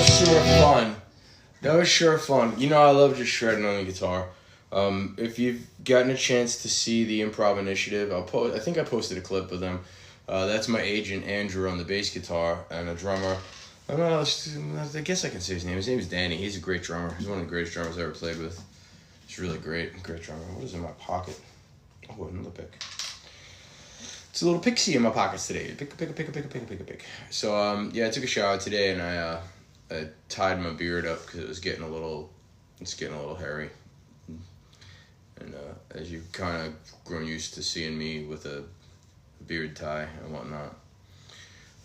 was sure fun. That was sure fun. You know, I love just shredding on the guitar. If you've gotten a chance to see the Improv Initiative, I think I posted a clip of them. That's my agent Andrew on the bass guitar and a drummer. I guess I can say his name. His name is Danny. He's a great drummer. He's one of the greatest drummers I ever played with. He's really great drummer. What is in my pocket? Oh, another pick. It's a little pixie in my pockets today. Pick. So yeah, I took a shower today and I tied my beard up because it's getting a little hairy. And as you've kind of grown used to seeing me with a beard tie and whatnot,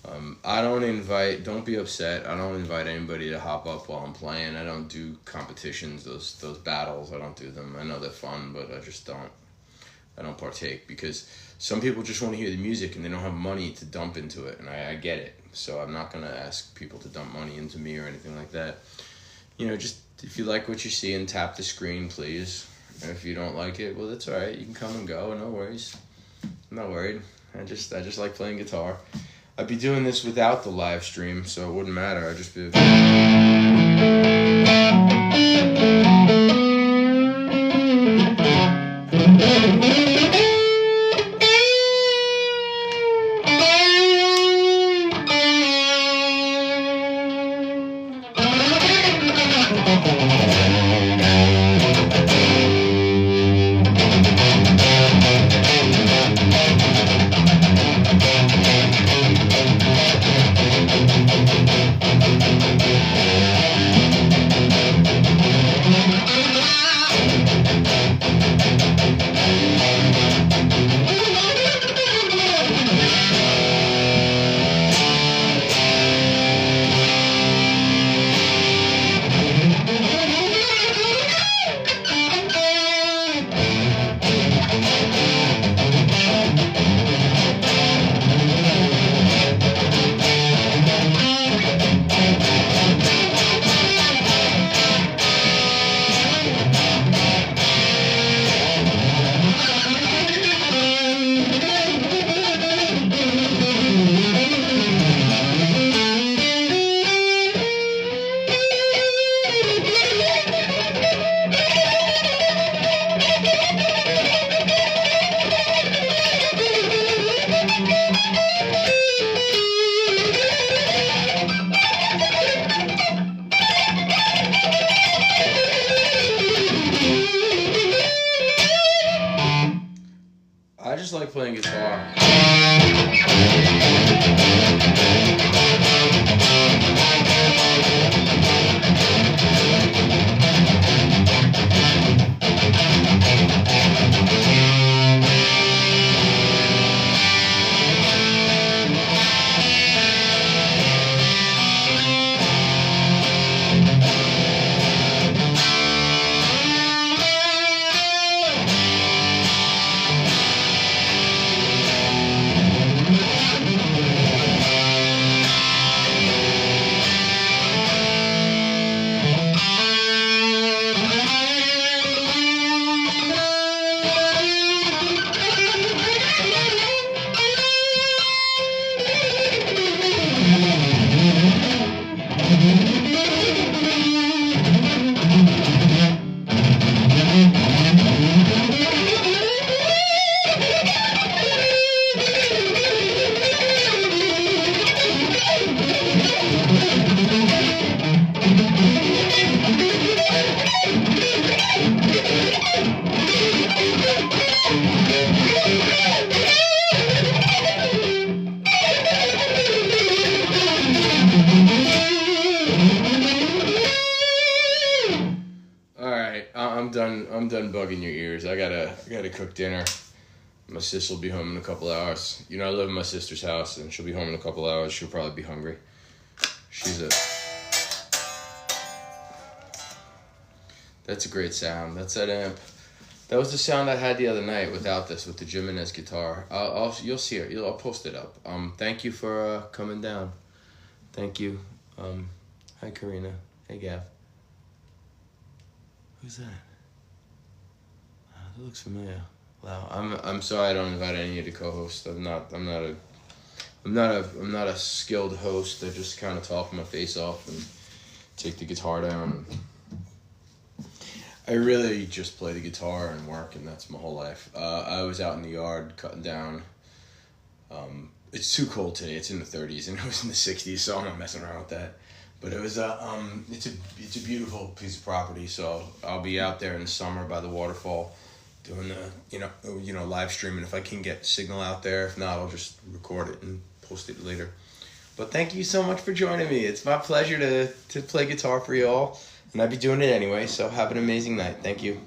don't be upset. I don't invite anybody to hop up while I'm playing. I don't do competitions, those battles. I don't do them. I know they're fun, but I don't partake because some people just want to hear the music and they don't have money to dump into it, and I get it. So I'm not going to ask people to dump money into me or anything like that. You know, just if you like what you see and tap the screen, please. And if you don't like it, well, that's all right. You can come and go. No worries. I'm not worried. I just like playing guitar. I'd be doing this without the live stream, so it wouldn't matter. I'd just be... I just like playing guitar. I'm done bugging your ears. I gotta cook dinner. My sis will be home in a couple hours. You know, I live in my sister's house, and she'll be home in a couple hours. She'll probably be hungry. That's a great sound. That's that amp. That was the sound I had the other night without this, with the Jimenez guitar. You'll see it. I'll post it up. Thank you for coming down. Thank you. Hi, Karina. Hey, Gav. Who's that? That looks familiar. Wow. I'm sorry I don't invite any of you to co-host. I'm not a skilled host. I just kind of talk my face off, and take the guitar down. I really just play the guitar and work, and that's my whole life. I was out in the yard cutting down. It's too cold today. It's in the 30s, and it was in the 60s, so I'm not messing around with that. But it was it's a beautiful piece of property. So I'll be out there in the summer by the waterfall, doing the live streaming if I can get signal out there. If not, I'll just record it and post it later. But thank you so much for joining me. It's my pleasure to play guitar for y'all, and I'd be doing it anyway. So have an amazing night. Thank you.